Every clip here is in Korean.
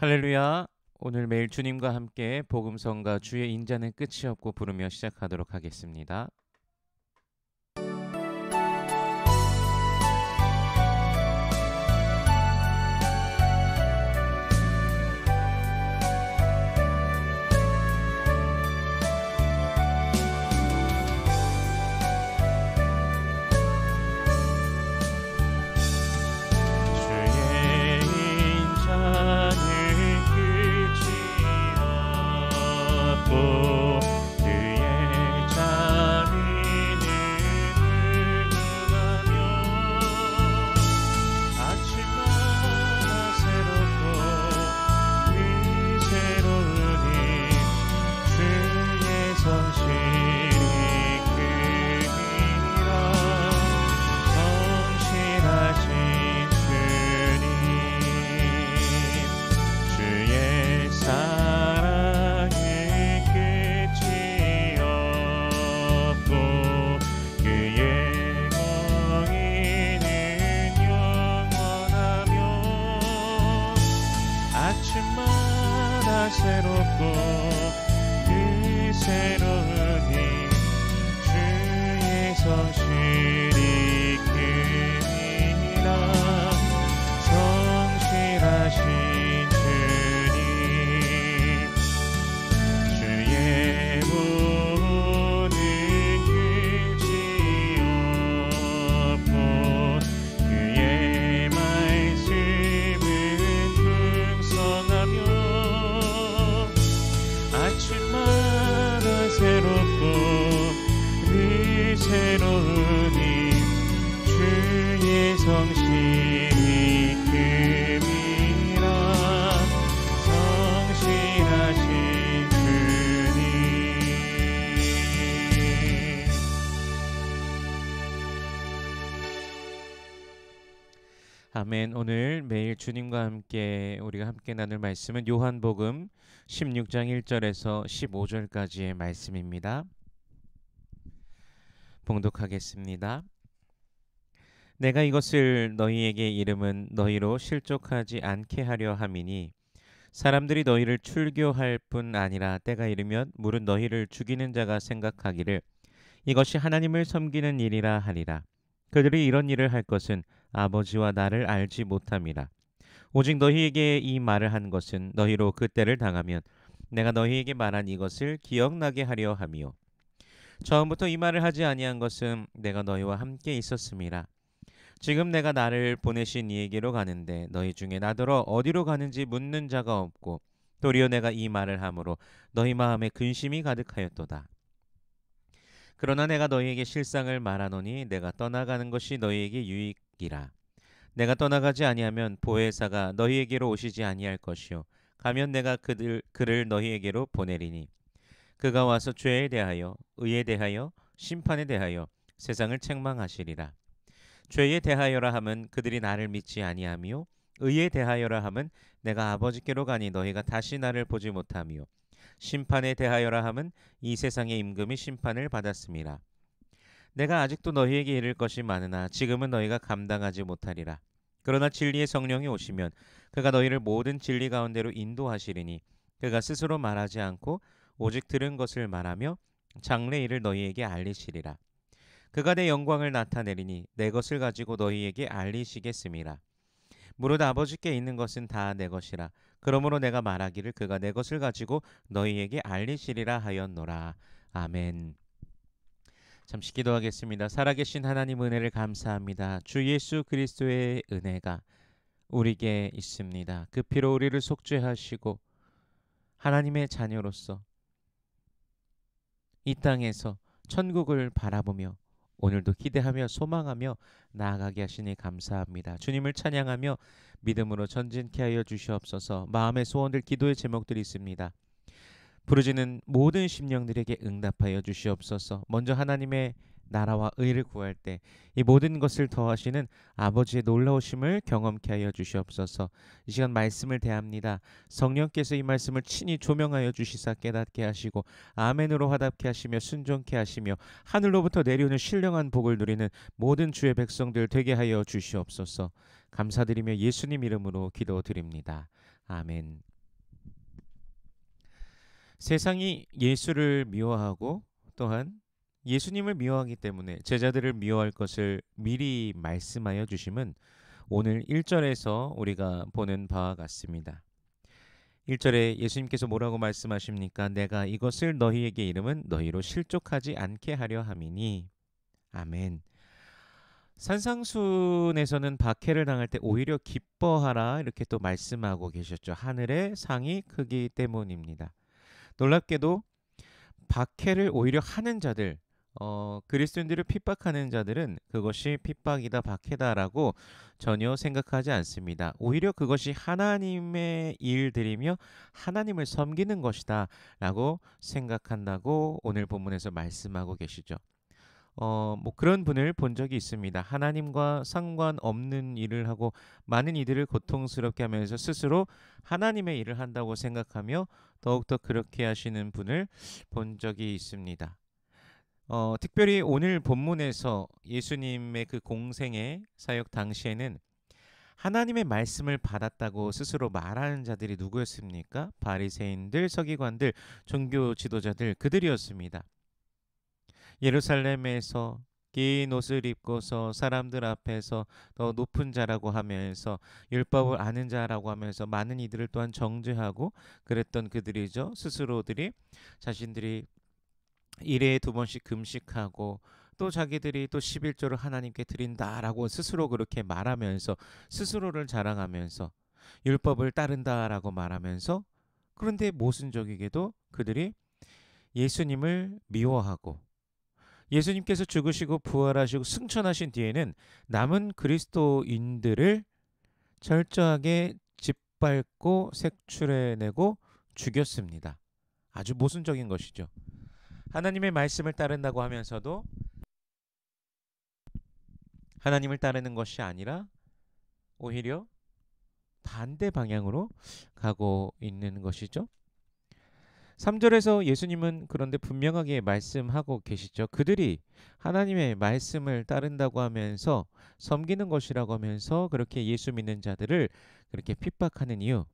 할렐루야. 오늘 매일 주님과 함께 복음성과 주의 인자는 끝이 없고 부르며 시작하도록 하겠습니다. 주의 인자는 끝이 없고 그의 자비는 무궁하며 아침마다 새롭고 의로우니 주의 성실이 크니라. 성실하신 주의 사랑은 끝이 없고 그의 공의는 영원하며 아침마다 새롭고 새로우니 주의 성실이 크니라. 성실하신 주님, 주의 보는 끝이 없고 그의 말씀은 풍성하며 아침마다 새롭고 늘 새로우니 주의 성실이 큼이라. 성실하신 주님. 아멘. 오늘 매일 주님과 함께 우리가 함께 나눌 말씀은 요한복음 16장 1절에서 15절까지의 말씀입니다. 봉독하겠습니다. 내가 이것을 너희에게 이름은 너희로 실족하지 않게 하려 함이니 사람들이 너희를 출교할 뿐 아니라 때가 이르면 물은 너희를 죽이는 자가 생각하기를 이것이 하나님을 섬기는 일이라 하리라. 그들이 이런 일을 할 것은 아버지와 나를 알지 못함이라. 오직 너희에게 이 말을 한 것은 너희로 그 때를 당하면 내가 너희에게 말한 이것을 기억나게 하려 함이요. 처음부터 이 말을 하지 아니한 것은 내가 너희와 함께 있었음이라. 지금 내가 나를 보내신 이에게로 가는데 너희 중에 나더러 어디로 가는지 묻는 자가 없고 도리어 내가 이 말을 함으로 너희 마음에 근심이 가득하였도다. 그러나 내가 너희에게 실상을 말하노니 내가 떠나가는 것이 너희에게 유익이라. 내가 떠나가지 아니하면 보혜사가 너희에게로 오시지 아니할 것이요 가면 내가 그를 너희에게로 보내리니 그가 와서 죄에 대하여 의에 대하여 심판에 대하여 세상을 책망하시리라. 죄에 대하여라 함은 그들이 나를 믿지 아니하며 의에 대하여라 함은 내가 아버지께로 가니 너희가 다시 나를 보지 못하며 심판에 대하여라 함은 이 세상의 임금이 심판을 받았음이라. 내가 아직도 너희에게 이를 것이 많으나 지금은 너희가 감당하지 못하리라. 그러나 진리의 성령이 오시면 그가 너희를 모든 진리 가운데로 인도하시리니 그가 스스로 말하지 않고 오직 들은 것을 말하며 장래 일을 너희에게 알리시리라. 그가 내 영광을 나타내리니 내 것을 가지고 너희에게 알리시겠음이라. 무릇 아버지께 있는 것은 다 내 것이라. 그러므로 내가 말하기를 그가 내 것을 가지고 너희에게 알리시리라 하였노라. 아멘. 잠시 기도하겠습니다. 살아계신 하나님 은혜를 감사합니다. 주 예수 그리스도의 은혜가 우리에게 있습니다. 그 피로 우리를 속죄하시고 하나님의 자녀로서 이 땅에서 천국을 바라보며 오늘도 기대하며 소망하며 나아가게 하시니 감사합니다. 주님을 찬양하며 믿음으로 전진케 하여 주시옵소서. 마음의 소원들 기도의 제목들이 있습니다. 부르짖는 모든 심령들에게 응답하여 주시옵소서. 먼저 하나님의 나라와 의를 구할 때 이 모든 것을 더하시는 아버지의 놀라우심을 경험케 하여 주시옵소서. 이 시간 말씀을 대합니다. 성령께서 이 말씀을 친히 조명하여 주시사 깨닫게 하시고 아멘으로 화답케 하시며 순종케 하시며 하늘로부터 내려오는 신령한 복을 누리는 모든 주의 백성들 되게 하여 주시옵소서. 감사드리며 예수님 이름으로 기도드립니다. 아멘. 세상이 예수를 미워하고 또한 예수님을 미워하기 때문에 제자들을 미워할 것을 미리 말씀하여 주심은 오늘 1절에서 우리가 보는 바와 같습니다. 1절에 예수님께서 뭐라고 말씀하십니까? 내가 이것을 너희에게 이름은 너희로 실족하지 않게 하려 함이니. 아멘. 산상순에서는 박해를 당할 때 오히려 기뻐하라 이렇게 또 말씀하고 계셨죠. 하늘의 상이 크기 때문입니다. 놀랍게도 박해를 오히려 하는 자들, 그리스도인들을 핍박하는 자들은 그것이 핍박이다, 박해다라고 전혀 생각하지 않습니다. 오히려 그것이 하나님의 일들이며 하나님을 섬기는 것이다라고 생각한다고 오늘 본문에서 말씀하고 계시죠. 뭐 그런 분을 본 적이 있습니다. 하나님과 상관없는 일을 하고 많은 이들을 고통스럽게 하면서 스스로 하나님의 일을 한다고 생각하며 더욱더 그렇게 하시는 분을 본 적이 있습니다. 특별히 오늘 본문에서 예수님의 그 공생의 사역 당시에는 하나님의 말씀을 받았다고 스스로 말하는 자들이 누구였습니까? 바리새인들, 서기관들, 종교 지도자들 그들이었습니다. 예루살렘에서 긴 옷을 입고서 사람들 앞에서 더 높은 자라고 하면서 율법을 아는 자라고 하면서 많은 이들을 또한 정죄하고 그랬던 그들이죠. 스스로들이 자신들이 일에 2번씩 금식하고 또 자기들이 또 11조를 하나님께 드린다라고 스스로 그렇게 말하면서 스스로를 자랑하면서 율법을 따른다라고 말하면서 그런데 모순적이게도 그들이 예수님을 미워하고 예수님께서 죽으시고 부활하시고 승천하신 뒤에는 남은 그리스도인들을 철저하게 짓밟고 색출해내고 죽였습니다. 아주 모순적인 것이죠. 하나님의 말씀을 따른다고 하면서도 하나님을 따르는 것이 아니라 오히려 반대 방향으로 가고 있는 것이죠. 3절에서 예수님은 그런데 분명하게 말씀하고 계시죠. 그들이 하나님의 말씀을 따른다고 하면서 섬기는 것이라고 하면서 그렇게 예수 믿는 자들을 그렇게 핍박하는 이유.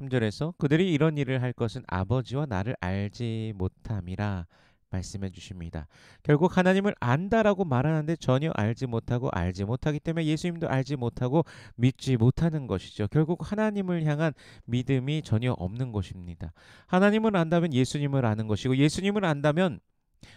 3절에서 그들이 이런 일을 할 것은 아버지와 나를 알지 못함이라 말씀해 주십니다. 결국 하나님을 안다라고 말하는데 전혀 알지 못하고 알지 못하기 때문에 예수님도 알지 못하고 믿지 못하는 것이죠. 결국 하나님을 향한 믿음이 전혀 없는 것입니다. 하나님을 안다면 예수님을 아는 것이고 예수님을 안다면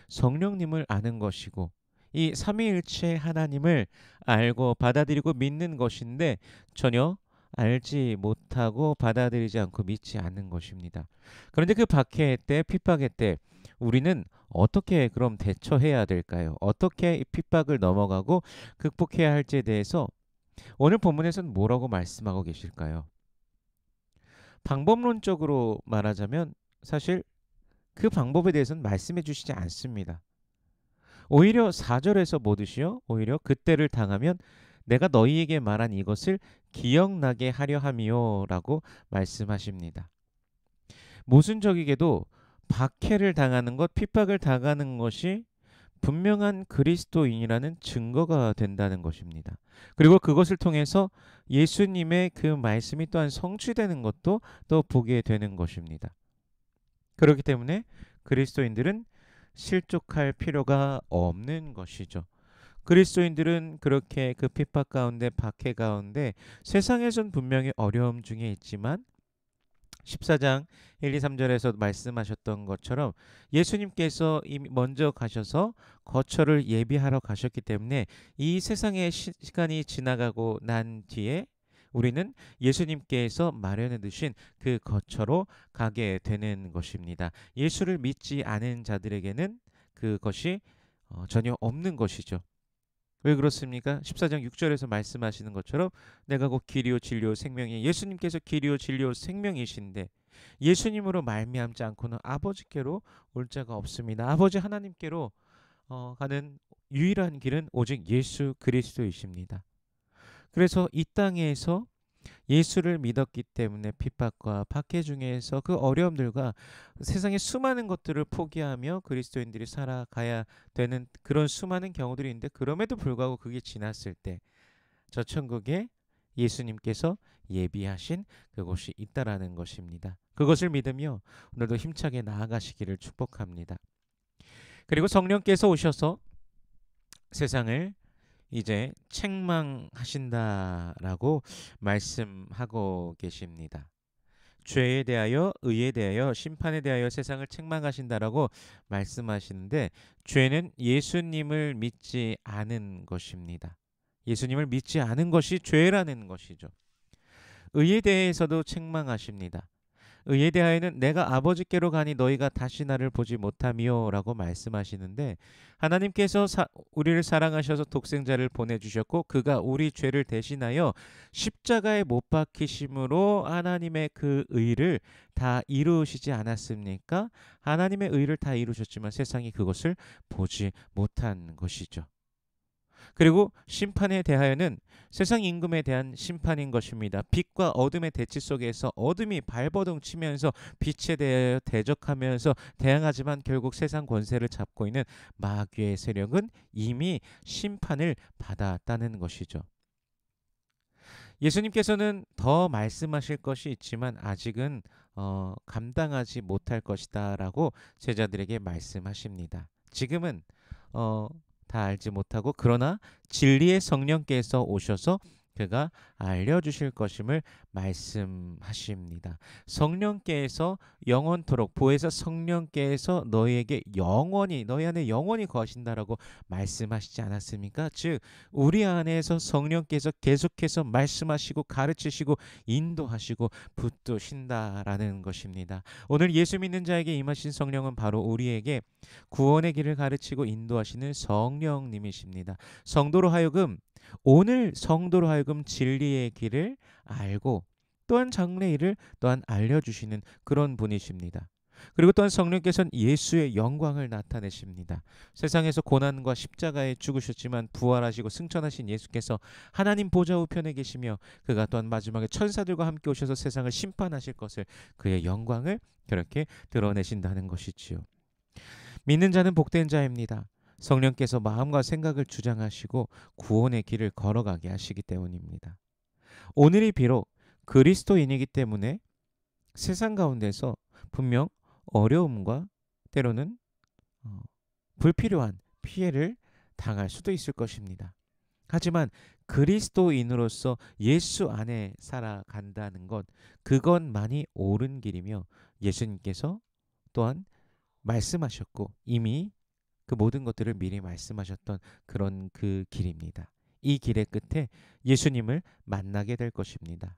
성령님을 아는 것이고 이 삼위일체 하나님을 알고 받아들이고 믿는 것인데 전혀 알지 못하고 받아들이지 않고 믿지 않는 것입니다. 그런데 그 박해의 때, 핍박의 때 우리는 어떻게 그럼 대처해야 될까요? 어떻게 이 핍박을 넘어가고 극복해야 할지에 대해서 오늘 본문에서는 뭐라고 말씀하고 계실까요? 방법론적으로 말하자면 사실 그 방법에 대해서는 말씀해 주시지 않습니다. 오히려 4절에서 보듯이요. 오히려 그때를 당하면 내가 너희에게 말한 이것을 기억나게 하려 함이요라고 말씀하십니다. 모순적이게도 박해를 당하는 것, 핍박을 당하는 것이 분명한 그리스도인이라는 증거가 된다는 것입니다. 그리고 그것을 통해서 예수님의 그 말씀이 또한 성취되는 것도 또 보게 되는 것입니다. 그렇기 때문에 그리스도인들은 실족할 필요가 없는 것이죠. 그리스도인들은 그렇게 그 핍박 가운데 박해 가운데 세상에선 분명히 어려움 중에 있지만 14장 1, 2, 3절에서 말씀하셨던 것처럼 예수님께서 이미 먼저 가셔서 거처를 예비하러 가셨기 때문에 이 세상의 시간이 지나가고 난 뒤에 우리는 예수님께서 마련해 두신 그 거처로 가게 되는 것입니다. 예수를 믿지 않은 자들에게는 그것이 전혀 없는 것이죠. 왜 그렇습니까? 14장 6절에서 말씀하시는 것처럼 내가 곧 길이요 진리요 생명이 예수님께서 길이요 진리요 생명이신데 예수님으로 말미암지 않고는 아버지께로 올 자가 없습니다. 아버지 하나님께로 가는 유일한 길은 오직 예수 그리스도이십니다. 그래서 이 땅에서 예수를 믿었기 때문에 핍박과 박해 중에서 그 어려움들과 세상의 수많은 것들을 포기하며 그리스도인들이 살아가야 되는 그런 수많은 경우들이 있는데 그럼에도 불구하고 그게 지났을 때 저 천국에 예수님께서 예비하신 그곳이 있다라는 것입니다. 그것을 믿으며 오늘도 힘차게 나아가시기를 축복합니다. 그리고 성령께서 오셔서 세상을 이제 책망하신다라고 말씀하고 계십니다. 죄에 대하여, 의에 대하여, 심판에 대하여 세상을 책망하신다라고 말씀하시는데, 죄는 예수님을 믿지 않은 것입니다. 예수님을 믿지 않은 것이 죄라는 것이죠. 의에 대해서도 책망하십니다. 의에 대하여는 내가 아버지께로 가니 너희가 다시 나를 보지 못하미요 라고 말씀하시는데, 하나님께서 우리를 사랑하셔서 독생자를 보내주셨고 그가 우리 죄를 대신하여 십자가에 못 박히심으로 하나님의 그 의를 다 이루시지 않았습니까? 하나님의 의를 다 이루셨지만 세상이 그것을 보지 못한 것이죠. 그리고 심판에 대하여는 세상 임금에 대한 심판인 것입니다. 빛과 어둠의 대치 속에서 어둠이 발버둥 치면서 빛에 대하여 대적하면서 대항하지만 결국 세상 권세를 잡고 있는 마귀의 세력은 이미 심판을 받았다는 것이죠. 예수님께서는 더 말씀하실 것이 있지만 아직은 감당하지 못할 것이다 라고 제자들에게 말씀하십니다. 지금은 다 알지 못하고 그러나 진리의 성령께서 오셔서 그가 알려주실 것임을 말씀하십니다. 성령께서 영원토록 보혜사 성령께서 너희에게 영원히 너희 안에 영원히 거하신다라고 말씀하시지 않았습니까? 즉 우리 안에서 성령께서 계속해서 말씀하시고 가르치시고 인도하시고 붙드신다라는 것입니다. 오늘 예수 믿는 자에게 임하신 성령은 바로 우리에게 구원의 길을 가르치고 인도하시는 성령님이십니다. 오늘 성도로 하여금 진리의 길을 알고 또한 장래의 일을 또한 알려주시는 그런 분이십니다. 그리고 또한 성령께서는 예수의 영광을 나타내십니다. 세상에서 고난과 십자가에 죽으셨지만 부활하시고 승천하신 예수께서 하나님 보좌 우편에 계시며 그가 또한 마지막에 천사들과 함께 오셔서 세상을 심판하실 것을 그의 영광을 그렇게 드러내신다는 것이지요. 믿는 자는 복된 자입니다. 성령께서 마음과 생각을 주장하시고 구원의 길을 걸어가게 하시기 때문입니다. 오늘이 비록 그리스도인이기 때문에 세상 가운데서 분명 어려움과 때로는 불필요한 피해를 당할 수도 있을 것입니다. 하지만 그리스도인으로서 예수 안에 살아간다는 것, 그것만이 옳은 길이며 예수님께서 또한 말씀하셨고 이미 그 모든 것들을 미리 말씀하셨던 그런 그 길입니다. 이 길의 끝에 예수님을 만나게 될 것입니다.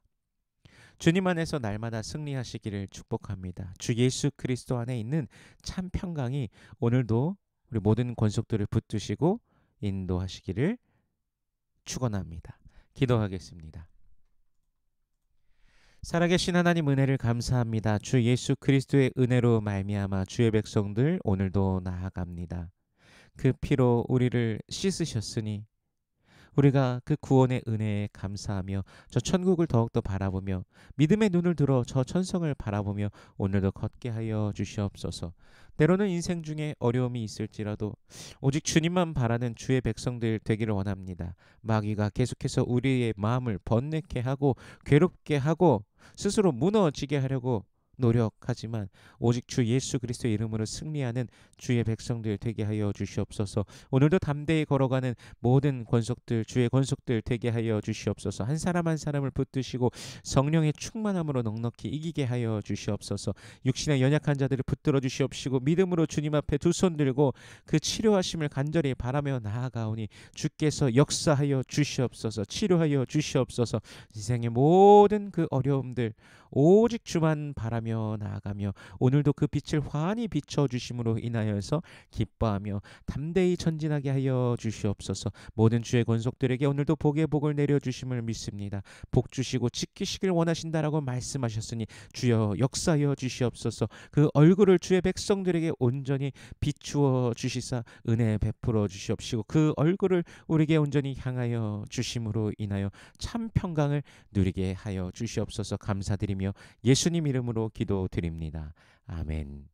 주님 안에서 날마다 승리하시기를 축복합니다. 주 예수 그리스도 안에 있는 참 평강이 오늘도 우리 모든 권속들을 붙드시고 인도하시기를 축원합니다. 기도하겠습니다. 살아계신 하나님 은혜를 감사합니다. 주 예수 그리스도의 은혜로 말미암아 주의 백성들 오늘도 나아갑니다. 그 피로 우리를 씻으셨으니 우리가 그 구원의 은혜에 감사하며 저 천국을 더욱더 바라보며 믿음의 눈을 들어 저 천성을 바라보며 오늘도 걷게 하여 주시옵소서. 때로는 인생 중에 어려움이 있을지라도 오직 주님만 바라는 주의 백성들 되기를 원합니다. 마귀가 계속해서 우리의 마음을 번뇌케 하고 괴롭게 하고 스스로 무너지게 하려고 노력하지만 오직 주 예수 그리스도의 이름으로 승리하는 주의 백성들 되게 하여 주시옵소서. 오늘도 담대히 걸어가는 모든 권속들 주의 권속들 되게 하여 주시옵소서. 한 사람 한 사람을 붙드시고 성령의 충만함으로 넉넉히 이기게 하여 주시옵소서. 육신의 연약한 자들을 붙들어 주시옵시고 믿음으로 주님 앞에 두 손 들고 그 치료하심을 간절히 바라며 나아가오니 주께서 역사하여 주시옵소서. 치료하여 주시옵소서. 인생의 모든 그 어려움들 오직 주만 바라며 나아가며 오늘도 그 빛을 환히 비춰주심으로 인하여서 기뻐하며 담대히 전진하게 하여 주시옵소서. 모든 주의 권속들에게 오늘도 복의 복을 내려주심을 믿습니다. 복 주시고 지키시길 원하신다라고 말씀하셨으니 주여 역사하여 주시옵소서. 그 얼굴을 주의 백성들에게 온전히 비추어 주시사 은혜 베풀어 주시옵시고 그 얼굴을 우리에게 온전히 향하여 주심으로 인하여 참 평강을 누리게 하여 주시옵소서. 감사드리며 예수님 이름으로 기도드립니다. 아멘.